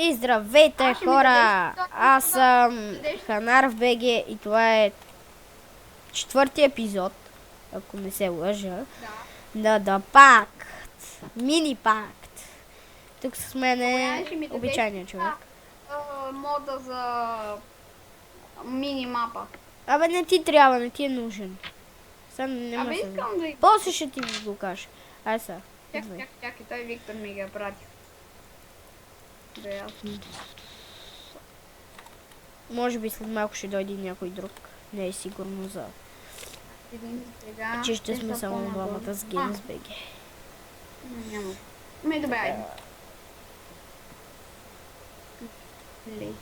И здравейте, Аз ще ми хора! дадеш Аз съм дадеш. Ханар в БГ и това е четвърти епизод, ако не се лъжа, Да. на The Pact. Мини Пакт. Тук с мен Боян, е ще ми дадеш обичайният човек. мода за мини мапа. Абе, не ти трябва, не ти е нужен. Сега няма Абе, се. искам да... После ще ти го кажа. Ай сега. идвай. Чакай, той Виктор ми ги е пратил. Да, ясно. Може би след малко ще дойде някой друг. Не е сигурно за... Един сега... че ще те сме са само по-надолу. двамата с Games BG. Няма. Ами, добре, айде. Лей.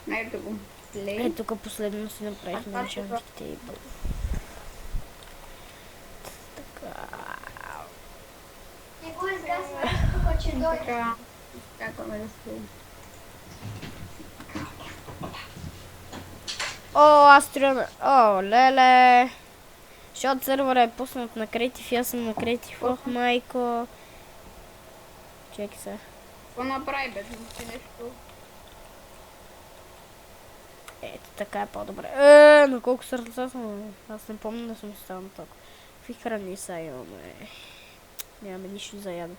Ето го. Лей. Е, тук последно си направихме А, началник тейбъл. Така. Не го изгасвай, тук че дойде. Така. Чакаме да се... О, аз стря... О, леле. Защото сервера е пуснат на Creative, аз съм на Creative. Ох, майко. Чекай се. Какво направи, бе? Ти нещо... Ето, така е по-добре. На колко сърца съм? Аз не помня да съм станал толкова. Какви храни са имаме? Нямаме нищо за ядо.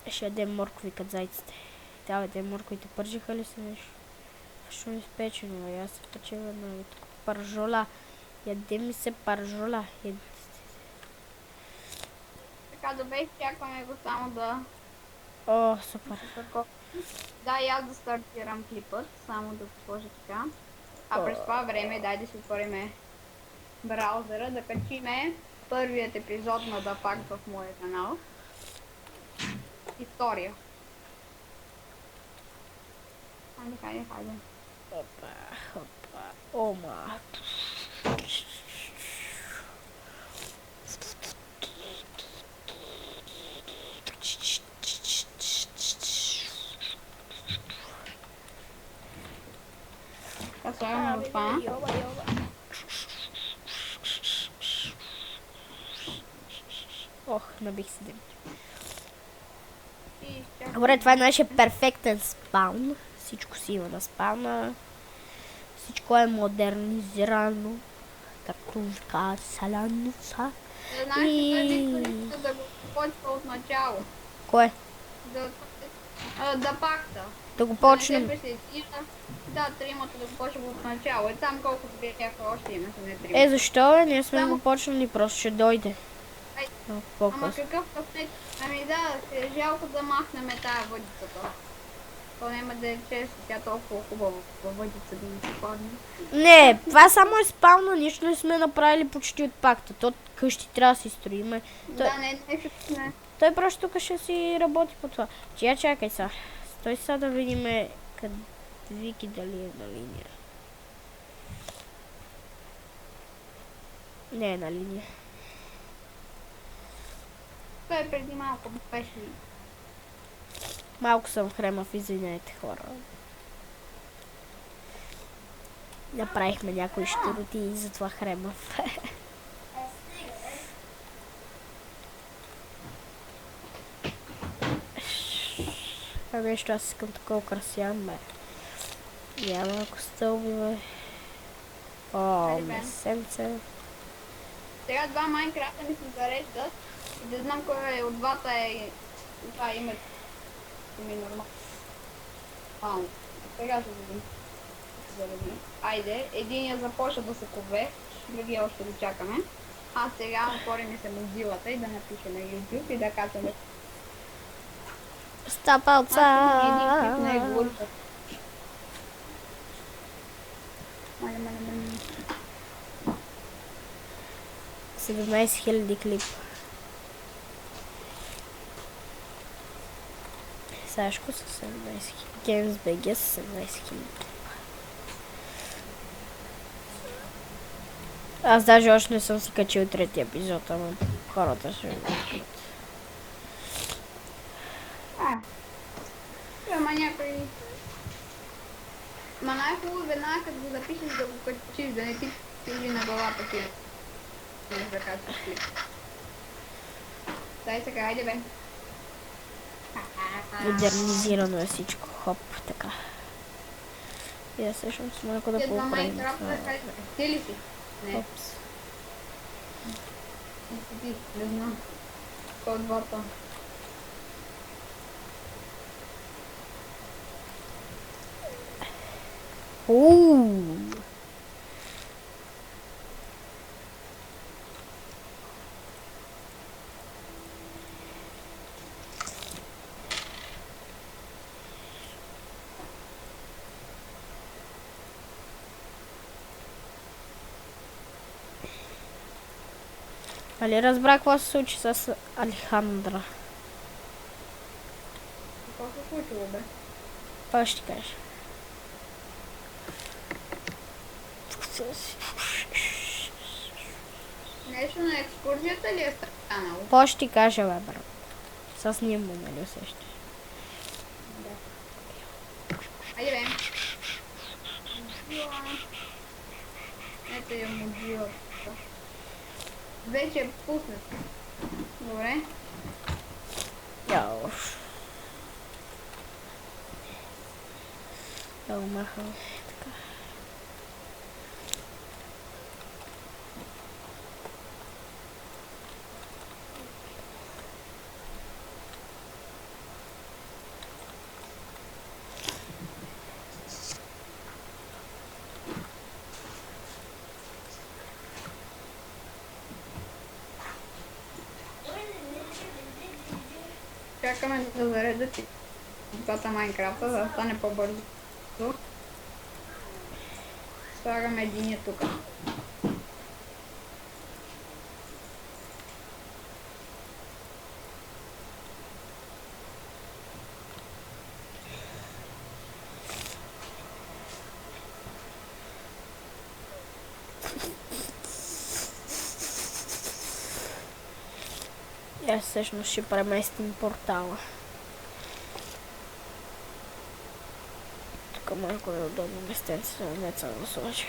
Ще ядем моркови като зайците. Да, бе, те морковите пържиха ли се нещо? Защо ми спечено, бе? Аз се печева на паржола. Яде ми се паржола. Така, добре, чакаме го само да... О, супер. Да, и аз да стартирам клипът, само да сложа така. А през това време, дай да си отвориме браузъра, да качиме първият епизод на The Pact в моя канал. История. Хайде. Опа, опа. Ома. Така, слагаме го това. Ох, набих се дим. И изчакаме. Добре, това е нашия перфектен спаун. Всичко си има на спауна. Всичко е модернизирано. Така, саланица. Да знаеш, че той иска да го почва от начало. Кое? Да пакта. Да го почнем. Да, тримата да го почвам от начало. Е там колкото бяха още имаше, не трима. Е, защо бе? Ние сме Само- го почнали, просто ще дойде. Ай, Малко Ама по-късно. какъв късмет? Ами да, е жалко да махнем тая въдицата. То няма да е често, тя толкова хубава във въдица да ни се падне. Не, това само е спауна, нищо не сме направили почти от пакта. То къщи трябва да си строиме. Да, не. Той просто тук ще си работи по това. Чакай сега. Стой сега да видим къде Вики дали е на линия. Не е на линия. Той преди малко беше. Малко съм хремав, извиняйте, хора. Направихме някои щуроти и затова хремав. А нещо, аз искам такова красян, бе. Няма малко стълби, бе. О, месенце. Сега два Майнкрафта ми се зареждат и да знам кой от двата е това име ми нормално. Сега ще видим. Айде, единия започва да се кове, другия още да чакаме. А сега отворим се мобилата и да напишем на YouTube и да качаме. Стапалца! Един клип не е говорител. Мале. 17 000 клип. Сашко с 17 000. Games BG с 17 000. Аз даже още не съм си качил третия епизод, ама хората ще го качат. Ама някой Ма най-хубаво веднага като го запишеш да го качиш, да не ти тежи на главата ти. Не да качваш клип. Дай сега, айде бе. Модернизирано е всичко. Хоп, така. И да всъщност малко да Ти два поправим Майнкрафта това. да кажеш. Ти ли си? Не, Опс. не си ти. Не знам. Кой от двата? Ууу. Али разбра какво се случи с Алехандра? Какво се случило бе? Какво ще ти кажа? Нещо на екскурзията ли е станало? Какво ще ти кажа, бе, брат? С Нимбо, нали усещаш? Да. Айде бе. Ето я мудила. Вече е пуснат. Добре. Яу. Да го махам. Така. Чакаме да заредят и двата Майнкрафта, за да стане по-бързо. Слагаме единия тук. И аз всъщност ще преместим портала. Тук малко неудобно местенце, не съм го сложил.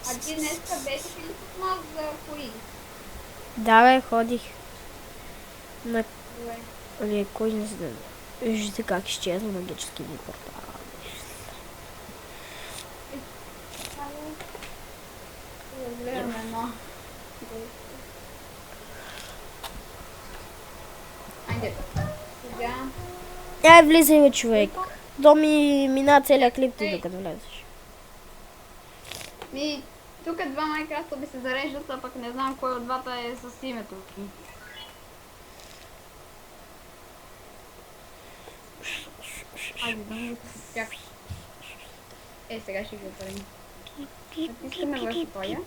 А ти днеска беше ли с нас за кои? Да, бе, ходих на Добре. кой не знам. Виждате как изчезна магически ми портал. Разгледаме едно. Айде. Сега. Ай, влизай, бе, човек. До ми мина целият клип ти, докато влезеш. Тук два Майнкрафта би се зареждат, а пък не знам кой от двата е с името. Айде, да му чакай. Сега ще го отворим. Натискаме върху тоя.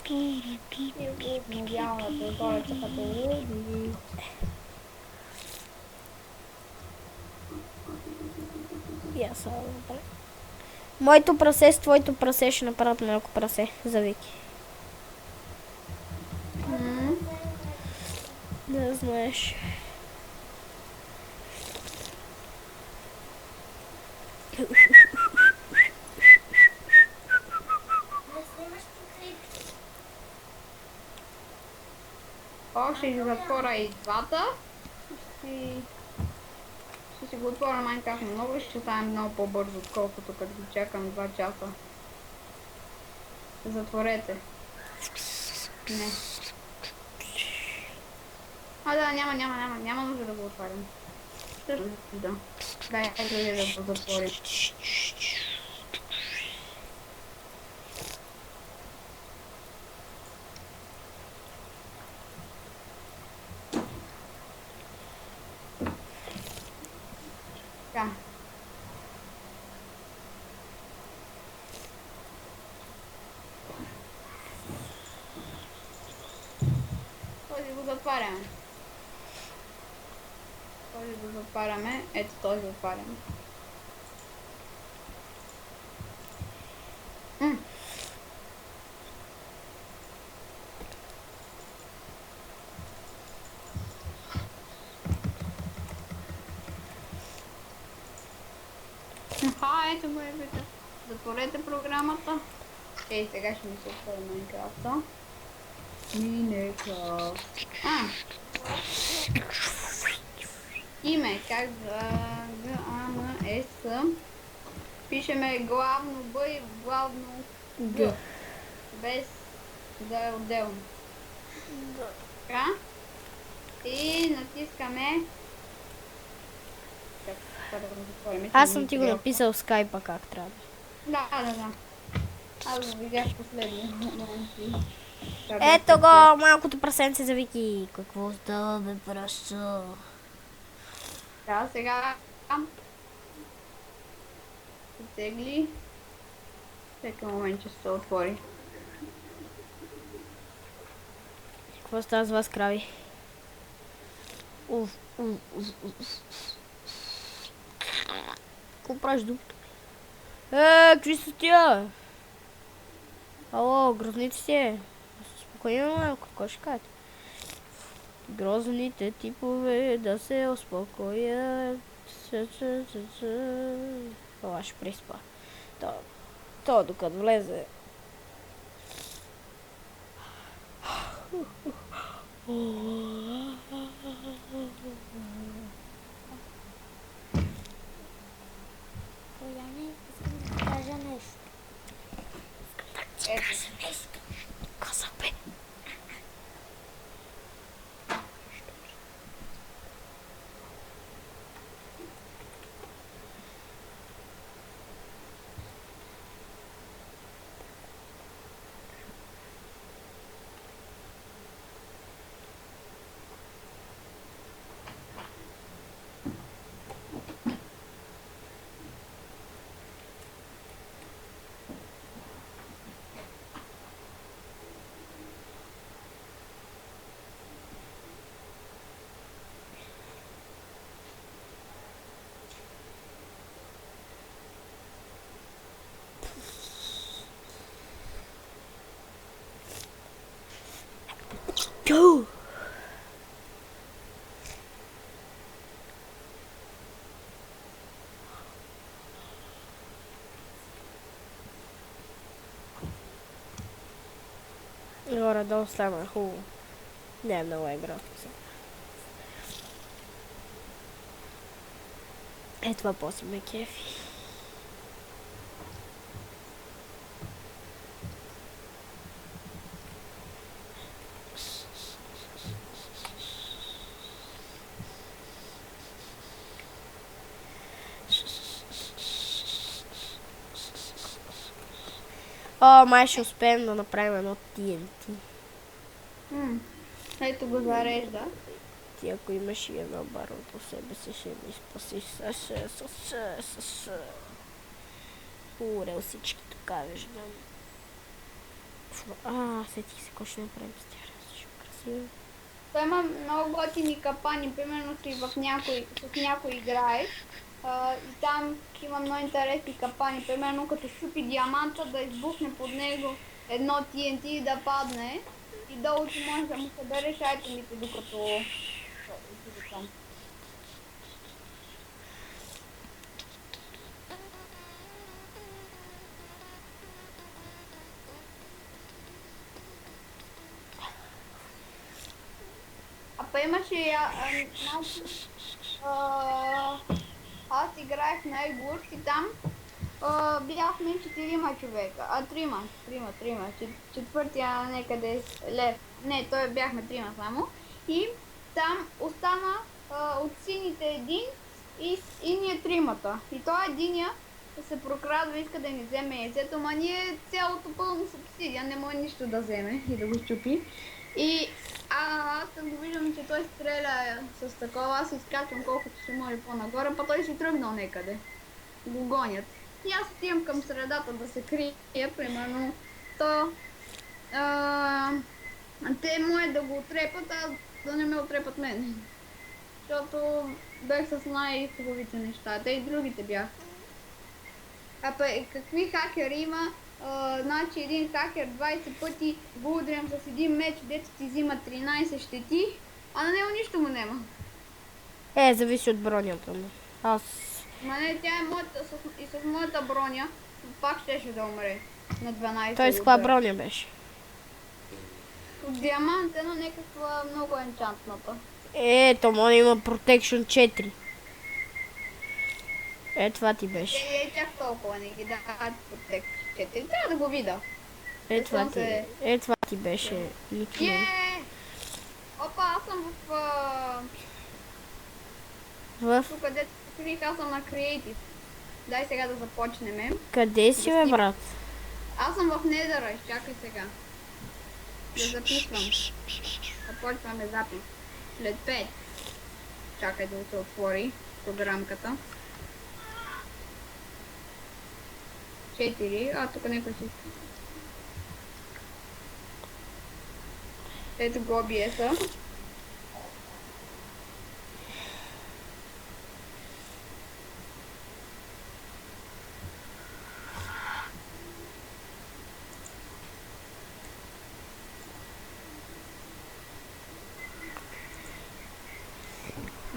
Обновява на прозореца като луди. Я само добре. Моето прасе с твоето прасе ще направят малко прасе за Вики. Да знаеш. Ще ги затворя и двата. Ще си го отворя Майнкрафт много и ще стане много по-бързо, отколкото като ги чакам 2 часа. Затворете. Не. Да, няма нужда да го отварям. Да. Дай, да го затворим. Да. Този го затваряме. Ето този отваряме. ето го е бета. Затворете програмата. Сега ще ми се отвори Майнкрафта. Минекрафт. Име, как G-A-M-S. Пишеме главно Б и главно Г. Без да е отделно. Така. И натискаме. Аз съм ти го написал в скайпа как трябва. Да. Аз го видях последно. Ето го, малкото прасенце за Вики. Какво става, бе, прасчо? Да, сега тегли. Всеки момент, че се отвори. Какво става с вас, крави? Какво правиш, дупто? Какви са тя? Ало, грозните си. Спокойно малко, какво ще кажете? Грозните типове да се успокоят. Това ще приспа. То докато влезе. Бояне, искам да ти кажа нещо. Казах, бе. Go! Горе-долу стана хубаво. Не е много играта. Е, това после ме кефи. О, май ще успеем да направим едно TNT. Ето го зарежда. Ти ако имаш и едно баро по себе си, ще ми спасиш с урел всички така виждам. Сетих се, кой ще направим с тях. Ще е красиво. Той има много готини капани, примерно си в някой играеш. И там има много интересни капани, примерно като щупи диаманта да избухне под него едно TNT и да падне. И долу ти можеш да му събереш айтемите докато отиде там. Па имаше аз играех на Егурс и там бяхме 4 човека, трима, четвъртия някъде лев, не, той бяхме 3 само и там остана от сините един и ние 3-мата и той единия се прокрадва, иска да ни вземе яйцето, ма ние цялото пълно субсидия, не може нищо да вземе и да го щупи. И аз го виждам, че той стреля с такова, аз изкачвам колкото ще може по-нагоре, па той си тръгнал некъде. Го гонят. И аз отивам към средата да се крия, примерно, те може да го отрепат, а да не ме отрепат мен. Защото бях с най-хубавите неща, те и другите бях. Какви хакери има? Значи един хакер 20 пъти го удрям с един меч, дето ти взима 13 щети, а на него нищо му нема. Зависи от бронята му. Аз Ма не, тя е моята, и с моята броня пак щеше да умре на 12 Той с каква удара. броня беше? От диамант е, но някаква много енчантната. Ето, може има Protection 4. Е, това ти беше. Е, чак толкова не ги дават протек 4. Трябва да го видя. Е, това ти беше. Никнейм. Опа, аз съм В... тук, където открих, аз съм на Creative. Дай сега да започнем. Къде си, бе, брат? Аз съм в Недъра, изчакай сега. Да записвам. Започваме запис. След 5. Чакай да се отвори програмката. 4. А, тук някой си. Ето го OBS-а.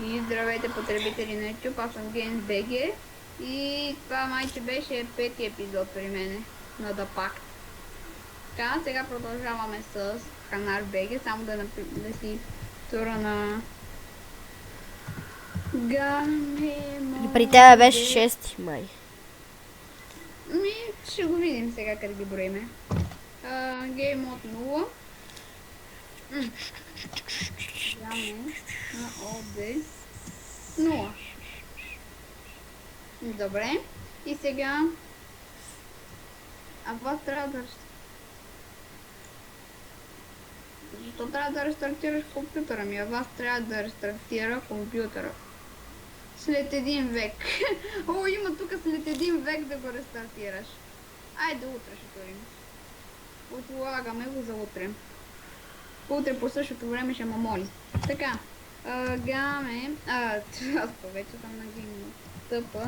И здравейте, потребители на YouTube, аз съм GamesBG и това майче беше 5-ти епизод при мене на The Pact. Така, сега продължаваме с Канар BG, само да си тура на Ганемо. При тебе беше 6 май. Ще го видим сега къде ги броиме. Game Mode 0. На ОД 0. Добре. И сега вас трябва да... Защо трябва да рестартираш компютъра ми? А вас трябва да рестартира компютъра. След 1 век. О, има тук след 1 век да го рестартираш. Айде утре ще турим. Отлагаме го за утре. Утре по същото време ще ме моли. Така. Гаме. Аз повече съм на гимно. Тъпа.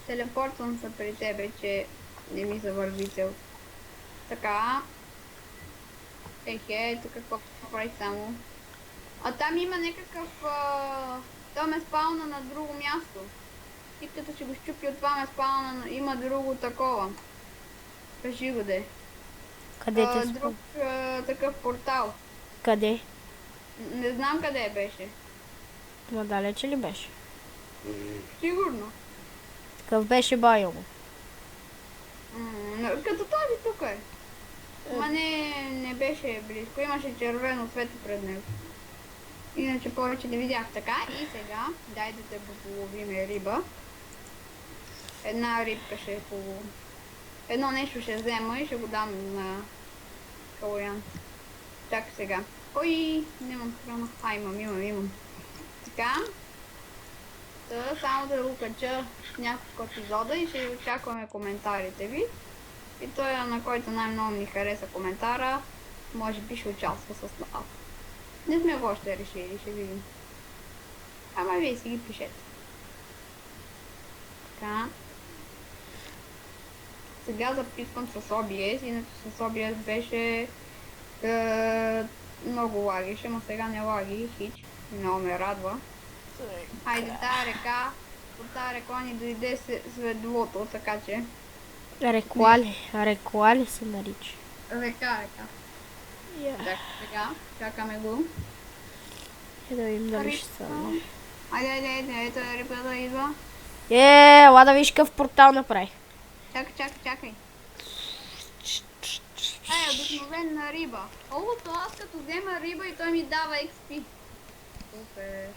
Телепортвам се при тебе, че не ми завърви цел. Така. Ето какво прави само. А там има някакъв... Там е спауна на друго място. И като ще го щупи от това ме спауна, има друго такова. Кажи го де. Къде те Друг такъв портал. Къде? Не знам къде беше. Ма далече ли беше? Сигурно. Какъв беше байома? Като този тук е. Ма не беше близко. Имаше червено светло пред него. Иначе повече не видях. Така, и сега дай да те половиме риба. Една рибка ще половим. Едно нещо ще взема и ще го дам на Калоян. Чакай сега. Ой, нямам храна. Имам. Така. Само да го кача няколко епизода и ще очакваме коментарите ви. И той, на който най-много ми хареса коментара, може би ще участва с нас. Не сме го още решили, ще видим. Ама вие си ги пишете. Така. Сега записвам с OBS, иначе с OBS беше много лагише, но сега не лаги хич. Много ме радва. Хайде, тая река, от тая река ни дойде светлото, така че... Рекла ли се нарича? Река. Так, сега, чакаме го. Да видим дали ще стане. Айде, ето е рибата идва. Ела да виж какъв портал направи. Чакай. Обикновена риба. То аз като взема риба и той ми дава XP. Супер.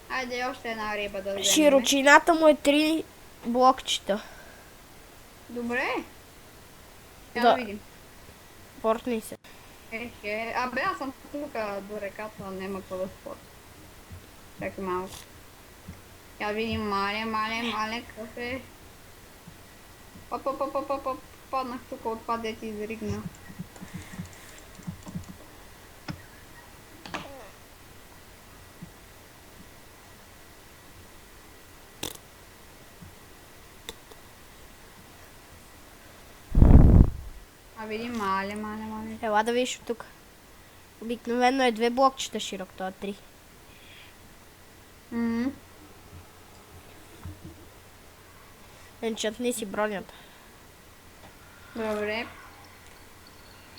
Айде още една риба да вземем. Широчината му е 3 блокчета. Добре. Да видим. Портни се. Абе, аз съм тук до реката, няма какво да спорт. Чакай малко. Я видим, мале, какъв е. Оп, паднах тук от това, де ти изригна. Видим, мале. Ела да видиш от тук. Обикновено е 2 блокчета широк, това е 3. Мгм. Енчантни си бронята. Добре.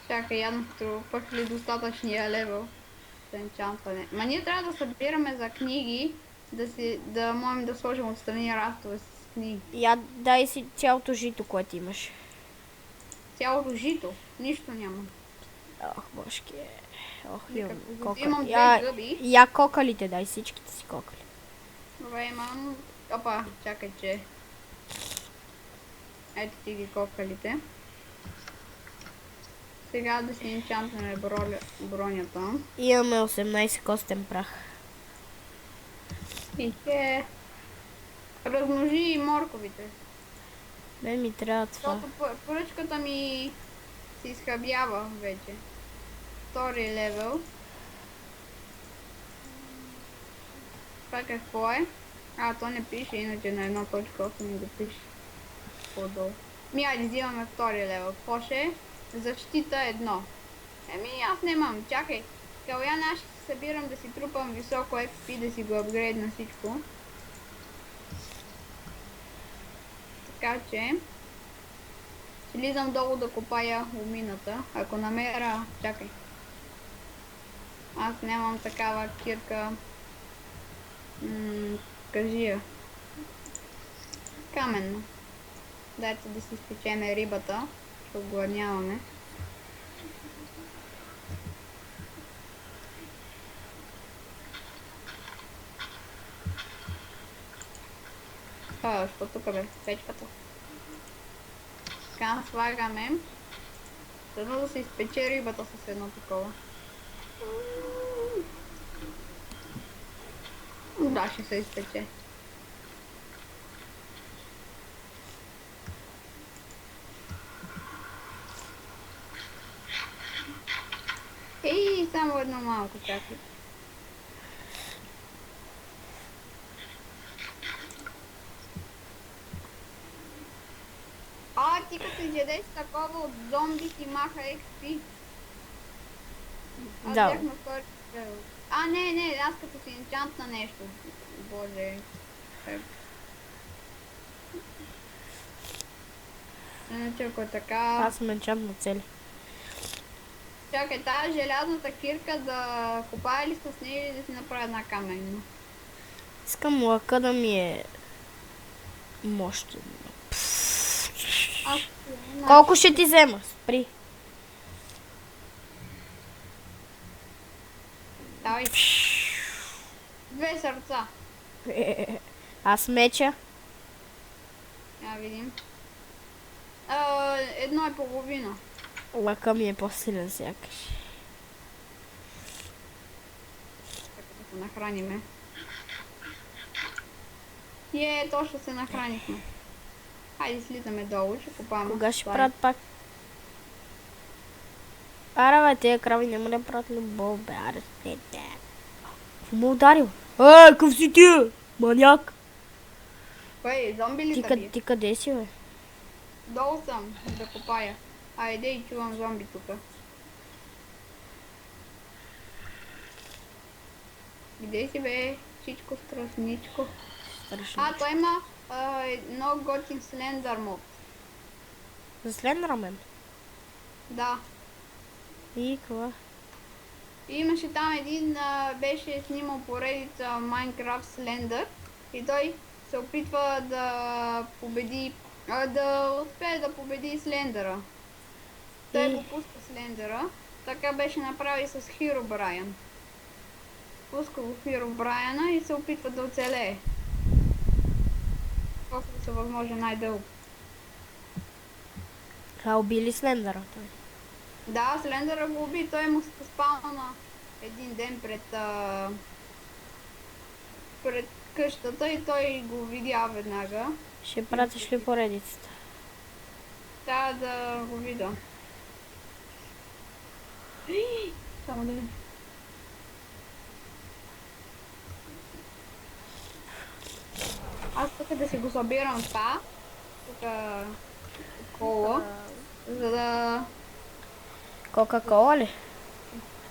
Чакай, явно трупах ли достатъчния левел за енчантване. Ма ние трябва да събираме за книги, да можем да сложим отстрани рафтове с книги. Я дай си цялото жито, което имаш. Цялото жито, нищо няма. Ох, божки. Ох, Вика, имам като кока. имам две зъби. Я кокалите, дай всичките си кокали. Добре, имам... Опа, чакай, че... Ето ти ги кокалите. Сега да си енчантваме бронята. Имаме 18 костен прах. И че... Размножи и морковите. Мен ми трябва това. Защото поръчката ми се изхабява вече. Втори левел. Това какво е? То не пише, иначе на 1.8 ми го пише. По-долу. Айде, взимаме втори левел. Какво ще е? Защита 1. Аз нямам. Чакай. Калян, аз ще се събирам да си трупам високо FP, да си го апгрейд на всичко. Така че... Слизам долу да копая лумината. Ако намеря... Чакай. Аз нямам такава кирка. Кажи я. Каменно. Дайте да си изпечеме рибата. Ще огладняваме. Що тук бе? Печката. Така, слагаме. Следно да се изпече рибата с едно такова. Да, ще се изпече. И само едно малко чакай. Ти като изядеш такова от зомби ти маха XP. Аз Да. бях на втори левел. Не, аз като си енчант на нещо. Боже. Иначе ако е така... Аз съм енчант на цели. Чакай, тази желязната кирка да копая ли с нея или да си направя една каменна? Искам лъка да ми е мощен. Колко ще ти взема? Спри. Давай. 2 сърца. Аз меча. Я видим. 1,5. Лъка ми е по-силен сякаш. Така да се нахраниме. Точно се нахранихме. Хайде слизаме долу, ще купаваме. Кога ще правят пак? Аре бе, тия крави няма да правят любов, бе, аре, не. Какво му ударил? Къв си ти, маняк? Кой, зомби ли да бие? Ти къде си, бе? Долу съм, да копая. Айде и чувам зомби тука. Где си бе, чичко страшничко? Той има много готин слендър мод. За Слендърмен? Да. И какво? Имаше там един, беше снимал поредица Minecraft Slender и той се опитва да победи, да успее да победи Слендъра. Той го пуска Слендъра, така беше направи с Herobrine. Пуска го Herobrine и се опитва да оцелее. Колкото се възможно най-дълго. Убили Слендъра той. Да, Слендъра го уби, той му се спална един ден пред къщата и той го видя веднага. Ще пратиш ли поредицата? Трябва да го видя. Само да видя. Аз тук да си го събирам това. Тук кола. За да... Кока-кола ли?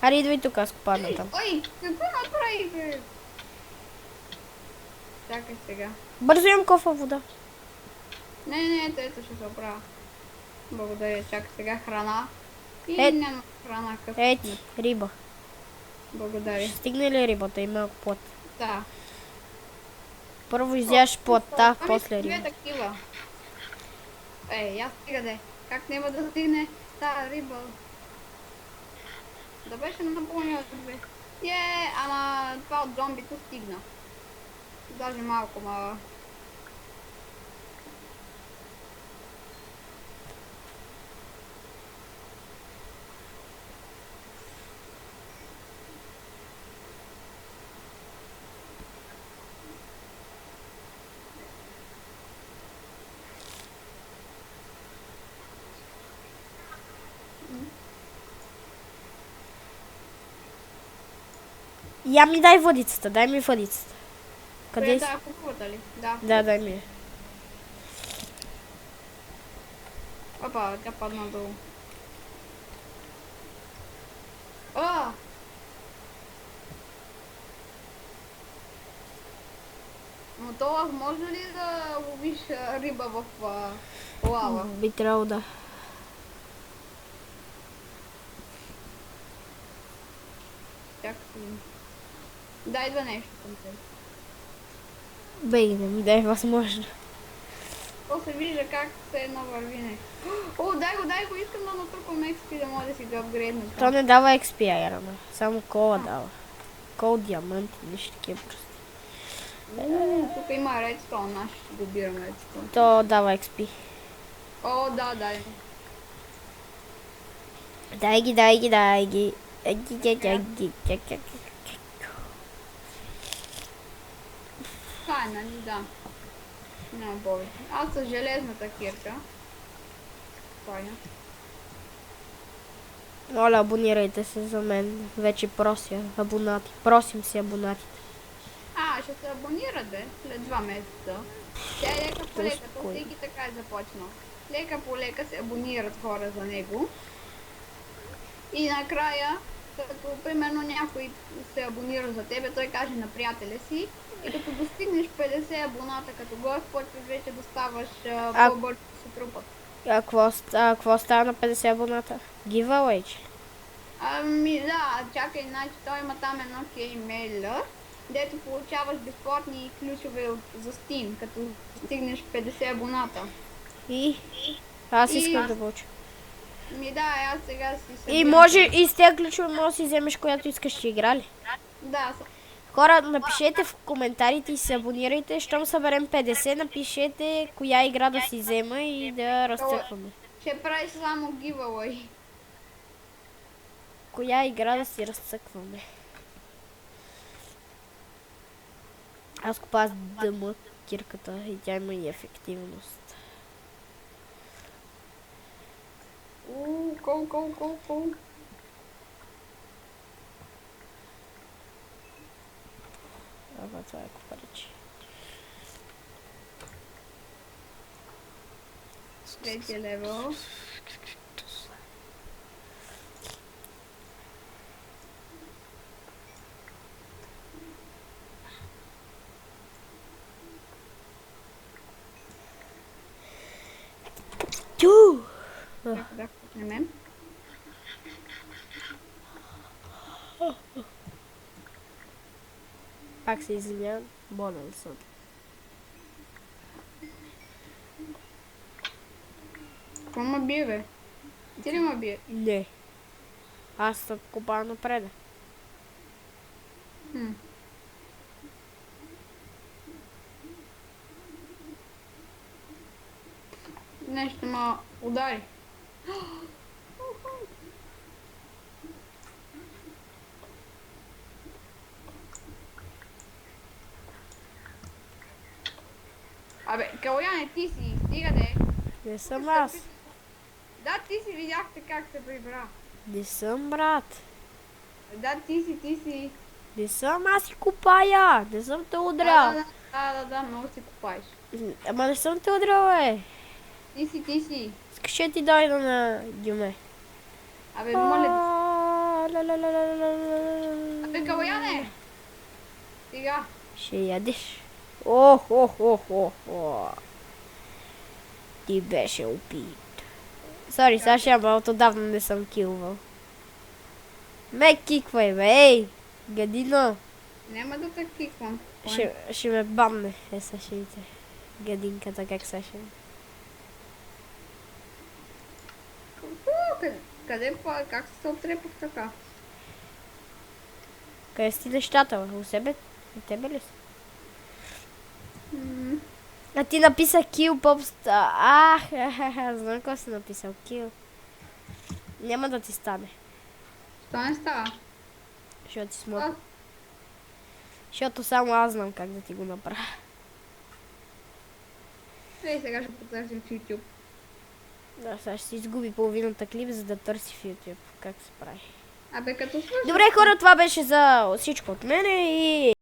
Аре, идвай тук, аз падна там. Ой, какво направих, бе? Чакай сега. Бързо имам кофа вода. Не, ето ще се оправя. Благодаря, чакай сега храна. И Е. няма храна късно. Ети, риба. Благодаря. Ще стигне ли рибата и малко плът? Да. Първо изяш плътта, после Две риба. такива. Я стига де. Как няма да стигне тази риба? Да беше напълнила две. Ама това от зомбито стигна. Даже малко, ма... Я ми дай водицата, дай ми водицата. Къде си? Да, кукурата ли? Да. Да, дай ми. Опа, тя падна долу. А! Но това може ли да ловиш риба в лава? Би трябвало да. Чакай. Дай да нещо към теб. Бей, не ми дай възможно. То се вижда как се едно върви не. О, дай го, искам да натрупам XP, да може да си го апгрейдна. То не дава XP, Айрана. Само кола дава. Кол, диаманти, нищо такива просто. Тук има редстон, аз ще го бирам редстон. То дава XP. О, да, дай. Дай ги, дай ги, дай ги. Това е, нали, да. Няма повече. Аз с железната кирка. Спойна. Моля, абонирайте се за мен. Вече прося абонати. Просим си абонатите. Ще се абонира, бе, след 2 месеца. Тя е лека по лека, то всеки така е започнал. Лека по лека се абонират хора за него. И накрая, като примерно някой се абонира за тебе, той каже на приятеля си. И като достигнеш 50 абоната като гост, почваш вече да ставаш по-бързо да се трупат. Какво става на 50 абоната? Giveaway, че? Да, чакай, значи той има там едно имейла, дето получаваш безплатни ключове за Steam, като стигнеш 50 абоната. И? Аз искам да получа. Аз сега си събирам. И може и с тези ключове може да си вземеш която искаш, че игра ли? Да. Хора, напишете в коментарите и се абонирайте. Щом съберем 50, напишете коя игра да си взема и да разцъкваме. Ще правиш само giveaway. Коя игра да си разцъкваме. Аз купа с дъма кирката и тя има и ефективност. Кол. Това е купаричи. Третия левел. Да, почнем. Пак се извинявам, болен съм. Какво ме бие, бе? Ти ли ме бие? Не. Аз съм купал напред. Нещо ме удари. Абе, Калояне, ти си, стига де. Не съм аз. Да, ти си, видяхте как се прибра. Не съм, брат. Да, ти си. Не съм, аз си купая. Не съм те удрял. Да, много си купаеш. Ама не съм те удрял, бе. Ти си. Искаш да ти дойда на Гюме. Абе, моля ти. Абе, Калояне! Сега. Ще ядеш. Ох, ох, ох, ох, ох. Ти беше убит. Сори, Саши, ама отдавна не съм килвал. Ме киквай, бе, ей! Гадино! Няма да те киквам. Ще ме банне, сега ще видите. Гадинката как сега ще... Как се отрепах така? Къде си нещата, бе? У себе? У тебе ли са? А ти написа кил, попста. Знам какво си написал. Кил. Няма да ти стане. Що не става? Защото си смота. Защото само аз знам как да ти го направя. Ей, сега ще потърсим в YouTube. Да, сега ще си изгуби половината клип, за да търси в YouTube как се прави. Абе, като слушаш... Добре, хора, това беше за всичко от мене и...